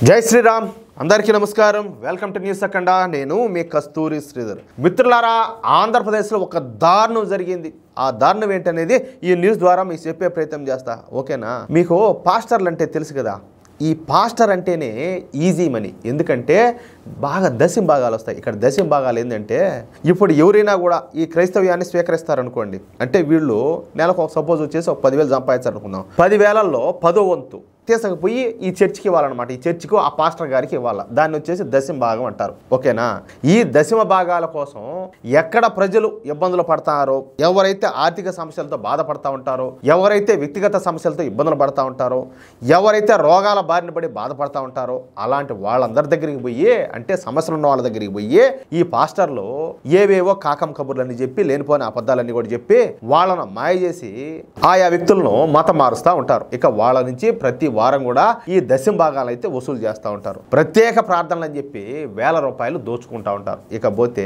జై శ్రీరామ్ అందరికీ నమస్కారం. వెల్కమ్ టు న్యూస్ అఖండ. నేను మీ కస్తూరి శ్రీధర్. మిత్రులారా, ఆంధ్రప్రదేశ్లో ఒక దారుణం జరిగింది. ఆ దారుణం ఏంటనేది ఈ న్యూస్ ద్వారా మీకు చెప్పే ప్రయత్నం చేస్తా. ఓకేనా? మీకు పాస్టర్లు అంటే తెలుసు కదా. ఈ పాస్టర్ అంటేనే ఈజీ మనీ. ఎందుకంటే బాగా దశం భాగాలు వస్తాయి. ఇక్కడ దశం భాగాలు ఏంటంటే, ఇప్పుడు ఎవరైనా కూడా ఈ క్రైస్తవ్యాన్ని స్వీకరిస్తారనుకోండి. అంటే వీళ్ళు నెలకు ఒక సపోజ్ వచ్చేసి ఒక 10,000 సంపాదించారనుకుందాం. 10,000లో 10వ వంతు తీసుకుపోయి ఈ చర్చికి ఇవ్వాలన్నమాట. ఈ చర్చికి ఆ పాస్టర్ గారికి ఇవ్వాలి. దాన్ని వచ్చేసి దశమ భాగం అంటారు. ఓకేనా? ఈ దశమ భాగాల కోసం ఎక్కడ ప్రజలు ఇబ్బందులు పడతారో, ఎవరైతే ఆర్థిక సమస్యలతో బాధపడతా ఉంటారో, ఎవరైతే వ్యక్తిగత సమస్యలతో ఇబ్బందులు పడతా ఉంటారో, ఎవరైతే రోగాల బారిన పడి బాధపడతా ఉంటారో, అలాంటి వాళ్ళందరి దగ్గరికి పోయి, అంటే సమస్యలు ఉన్న వాళ్ళ దగ్గరికి పోయి ఈ పాస్టర్లు ఏవేవో కాకం కబుర్లన్నీ చెప్పి, లేనిపోయిన అబద్ధాలన్నీ కూడా చెప్పి వాళ్ళను మాయ చేసి ఆయా వ్యక్తులను మతం మారుస్తూ ఉంటారు. ఇక వాళ్ళ నుంచి ప్రతి వారం కూడా ఈ దశమ భాగాలు అయితే వసూలు చేస్తూ ఉంటారు. ప్రత్యేక ప్రార్థనలు అని చెప్పి వేల రూపాయలు దోచుకుంటా ఉంటారు. ఇకపోతే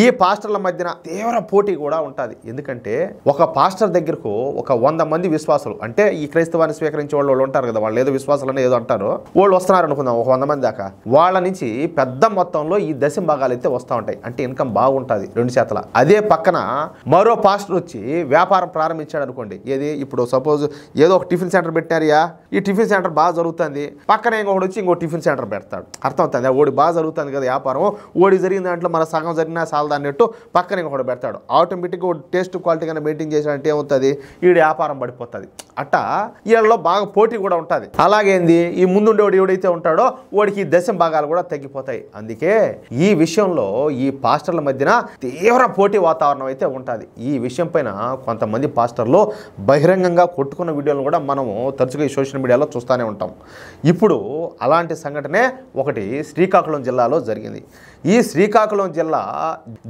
ఈ పాస్టర్ల మధ్యన తీవ్ర పోటీ కూడా ఉంటుంది. ఎందుకంటే ఒక పాస్టర్ దగ్గరకు ఒక 100 మంది విశ్వాసులు, అంటే ఈ క్రైస్తవాన్ని స్వీకరించే వాళ్ళు ఉంటారు కదా, వాళ్ళు ఏదో విశ్వాసాలని ఏదో అంటారు, వాళ్ళు వస్తున్నారు అనుకుందాం, ఒక 100 మంది దాకా. వాళ్ళ నుంచి పెద్ద మొత్తంలో ఈ దశమ భాగాలు అయితే వస్తూ ఉంటాయి. అంటే ఇన్కమ్ బాగుంటుంది 2 శాతం. అదే పక్కన మరో పాస్టర్ వచ్చి వ్యాపారం ప్రారంభించాడు అనుకోండి. ఏది ఇప్పుడు సపోజ్ ఏదో ఒక టిఫిన్ సెంటర్ పెట్టినారియా, ఈ టిఫిన్ సెంటర్ బాగా జరుగుతుంది, పక్కన ఇంకొకటి వచ్చి ఇంకో టిఫిన్ సెంటర్ పెడతాడు. అర్థమవుతుంది? ఓడి బాగా జరుగుతుంది కదా వ్యాపారం, ఓడి జరిగిన దాంట్లో మన సగం జరిగినా సాలదా అన్నట్టు పక్కన ఇంకొకటి పెడతాడు. ఆటోమేటిక్గా టేస్ట్ క్వాలిటీ కన్నా మెయింటైన్ చేసాడంటే ఏమవుతుంది, వీడి వ్యాపారం పడిపోతుంది. అట్టా వీళ్ళలో బాగా పోటీ కూడా ఉంటుంది. అలాగేంది, ఈ ముందుండేవాడు ఎవడైతే ఉంటాడో వాడికి దశమ భాగాలు కూడా తగ్గిపోతాయి. అందుకే ఈ విషయంలో ఈ పాస్టర్ల మధ్యన తీవ్ర పోటీ వాతావరణం అయితే ఉంటుంది. ఈ విషయం పైన కొంతమంది పాస్టర్లు బహిరంగంగా కొట్టుకున్న వీడియోలు కూడా మనము తరచుగా ఈ సోషల్ మీడియాలో చూస్తూనే ఉంటాం. ఇప్పుడు అలాంటి సంఘటనే ఒకటి శ్రీకాకుళం జిల్లాలో జరిగింది. ఈ శ్రీకాకుళం జిల్లా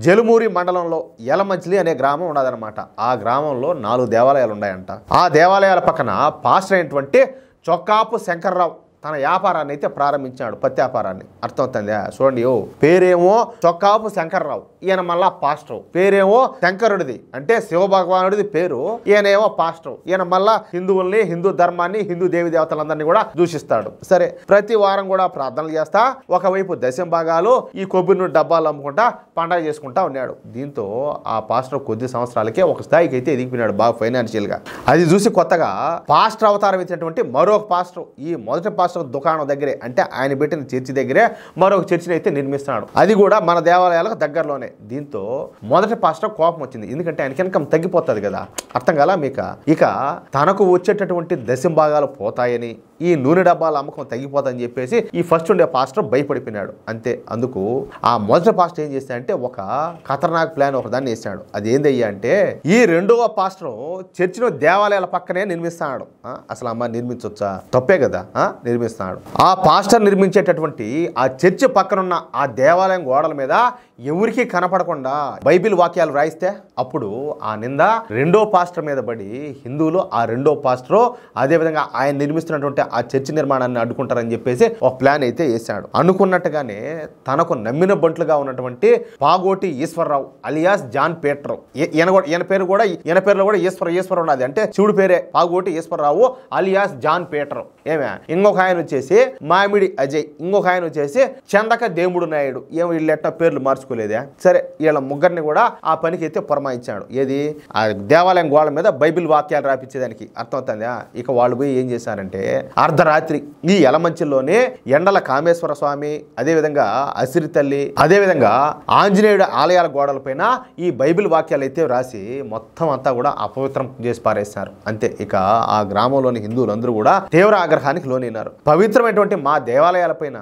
జలుమూరి మండలంలో యలమంచిలి అనే గ్రామం ఉన్నదన్నమాట. ఆ గ్రామంలో 4 దేవాలయాలు ఉన్నాయంట. ఆ దేవాలయాల పక్కన పాస్టర్ అయినటువంటి చొక్కాపు శంకర్రావు తన వ్యాపారాన్ని అయితే ప్రారంభించాడు, పత్తి వ్యాపారాన్ని. అర్థమవుతుందా? చూడండి, పేరేమో చొక్కాపు శంకర్రావు, ఈయన మళ్ళా పాస్టర్. పేరేమో శంకరుడిది, అంటే శివభగవానుడిది పేరు, ఈయనేమో పాస్టర్. ఈయన మళ్ళా హిందువుల్ని, హిందూ ధర్మాన్ని, హిందూ దేవి దేవతలందరినీ కూడా దూషిస్తాడు. సరే, ప్రతి వారం కూడా ప్రార్థనలు చేస్తా ఒకవైపు దశమ భాగాలు ఈ కొబ్బరి నూనె డబ్బాలు అమ్ముకుంటా పండగ చేసుకుంటా ఉన్నాడు. దీంతో ఆ పాస్టర్ కొద్ది సంవత్సరాలకే ఒక స్థాయికి అయితే ఎదిగిపోయినాడు బాగా ఫైనాన్షియల్ గా. అది చూసి కొత్తగా పాస్టర్ అవతారం ఇచ్చినటువంటి మరొక పాస్టర్ ఈ మొదటి పాస్టర్ దుకాణం దగ్గరే, అంటే ఆయన పెట్టిన చర్చి దగ్గరే మరొక చర్చిని అయితే నిర్మిస్తున్నాడు. అది కూడా మన దేవాలయాలకు దగ్గరలోనే. దీంతో మొదటి పాస్టర్ కోపం వచ్చింది. ఎందుకంటే ఆయనకి ఇన్కమ్ తగ్గిపోతుంది కదా. అర్థం కాలా మీకు? ఇక తనకు వచ్చేటటువంటి దశమ భాగాలు పోతాయని, ఈ నూనె డబ్బాల అమ్మకం తగ్గిపోతాయని చెప్పేసి ఈ ఫస్ట్ ఉండే పాస్టర్ భయపడిపోయినాడు. అంతే. అందుకు ఆ మొదటి పాస్టర్ ఏం చేశాడంటే ఒక ఖతర్నాక్ ప్లాన్ ఒక దాన్ని వేసాడు. అది ఏందయ్యా అంటే, ఈ రెండవ పాస్టర్ చర్చిలో దేవాలయాల పక్కనే నిర్మిస్తున్నాడు. అసలు అమ్మ నిర్మించవచ్చా? తప్పే కదా. నిర్మిస్తున్నాడు. ఆ పాస్టర్ నిర్మించేటటువంటి ఆ చర్చి పక్కనున్న ఆ దేవాలయం గోడల మీద ఎవరికి కనపడకుండా బైబిల్ వాక్యాలు రాయిస్తే అప్పుడు ఆ నింద రెండో పాస్టర్ మీద పడి హిందువులు ఆ రెండో పాస్టర్ అదేవిధంగా ఆయన నిర్మిస్తున్నటువంటి ఆ చర్చి నిర్మాణాన్ని అడ్డుకుంటారని చెప్పేసి ఒక ప్లాన్ అయితే వేశాడు. అనుకున్నట్టుగానే తనకు నమ్మిన బంట్లుగా ఉన్నటువంటి పాగోటి ఈశ్వరరావు అలియాస్ జాన్ పీటర్, ఈయన పేరులో కూడా ఈశ్వర ఉన్నది. అంటే శివుడి పేరే పాగోటి ఈశ్వరరావు అలియాస్ జాన్ పీటర్. ఏమే ఇంకొక ఆయన వచ్చేసి మామిడి అజయ్, ఇంకొక ఆయన వచ్చేసి చందక దేముడు నాయుడు. ఏమో వీళ్ళెట్ట పేర్లు మార్చుకోలేదా? సరే, వీళ్ళ ముగ్గురిని కూడా ఆ పనికి అయితే పురమాయించాడు. ఏది? ఆ దేవాలయం గోడ మీద బైబిల్ వాక్యాలు రాపించేదానికి. అర్థమవుతుందా? ఇక వాళ్ళు పోయి ఏం చేశారంటే అర్ధరాత్రి ఈ యలమంచిలోనే ఎండల కామేశ్వర స్వామి, అదేవిధంగా అసిరి తల్లి, అదేవిధంగా ఆంజనేయుడు ఆలయాల గోడలపైన ఈ బైబిల్ వాక్యాలు అయితే రాసి మొత్తం అంతా కూడా అపవిత్రం చేసి పారేశారు. అంతే. ఇక ఆ గ్రామంలోని హిందువులందరూ కూడా తీవ్ర ఆగ్రహానికి లోనైనారు. పవిత్రమైనటువంటి మా దేవాలయాల పైన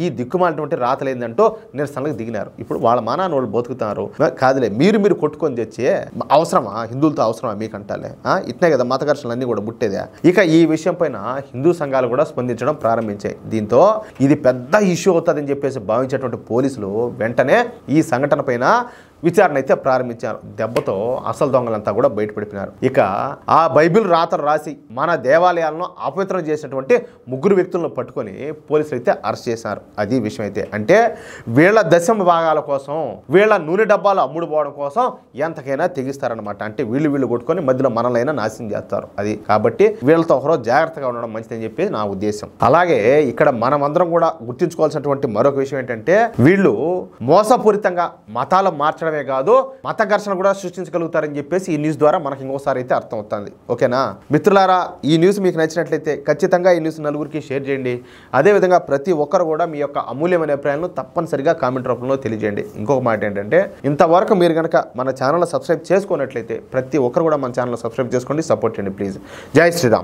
ఈ దిక్కుమాలినటువంటి రాతలేందంటూ నిరసనలకు దిగినారు. ఇప్పుడు వాళ్ళ మానాన్ని వాళ్ళు బతుకుతున్నారు. కాదులే, మీరు కొట్టుకొని తెచ్చే అవసరమా? హిందువులతో అవసరమా మీకంటాలే? ఇట్నే కదా మత ఘర్షణలు అన్ని కూడా ముట్టేదే. ఇక ఈ విషయం పైన హిందూ సంఘాలు కూడా స్పందించడం ప్రారంభించాయి. దీంతో ఇది పెద్ద ఇష్యూ అవుతుందని చెప్పేసి భావించేటువంటి పోలీసులు వెంటనే ఈ సంఘటన పైన విచారణ అయితే ప్రారంభించారు. దెబ్బతో అసలు దొంగలంతా కూడా బయటపడిపోయినారు. ఇక ఆ బైబిల్ రాతలు రాసి మన దేవాలయాలను అపవిత్రం చేసినటువంటి 3 వ్యక్తులను పట్టుకొని పోలీసులు అయితే అరెస్ట్ చేశారు. అది విషయం అయితే. అంటే వీళ్ళ దశమ భాగాల కోసం, వీళ్ళ నూనె డబ్బాలు అమ్ముడు పోవడం కోసం ఎంతకైనా తెగిస్తారనమాట. అంటే వీళ్ళు కొట్టుకొని మధ్యలో మనలైనా నాశనం చేస్తారు. అది కాబట్టి వీళ్ళతో ఒకరో జాగ్రత్తగా ఉండడం మంచిదని చెప్పి నా ఉద్దేశం. అలాగే ఇక్కడ మనమందరం కూడా గుర్తించుకోవాల్సినటువంటి మరొక విషయం ఏంటంటే వీళ్ళు మోసపూరితంగా మతాలు మార్చడమే కాదు, మత ఘర్షణ కూడా సృష్టించగలుగుతారని చెప్పేసి ఈ న్యూస్ ద్వారా మనకి ఇంకోసారి అయితే అర్థం అవుతుంది. ఓకేనా మిత్రులారా, ఈ న్యూస్ మీకు నచ్చినట్లయితే ఖచ్చితంగా ఈ న్యూస్ నలుగురికి షేర్ చేయండి. అదేవిధంగా ప్రతి ఒక్కరు కూడా మీ యొక్క అమూల్యమైన అభిప్రాయాలను తప్పనిసరిగా కామెంట్ రూపంలో తెలియజేయండి. ఇంకొక మాట ఏంటంటే ఇంతవరకు మీరు కనుక మన ఛానల్ సబ్స్క్రైబ్ చేసుకున్నట్లయితే ప్రతి ఒక్కరు కూడా మన ఛానల్ సబ్స్క్రైబ్ చేసుకోండి, సపోర్ట్ చేయండి ప్లీజ్. జై శ్రీరామ్.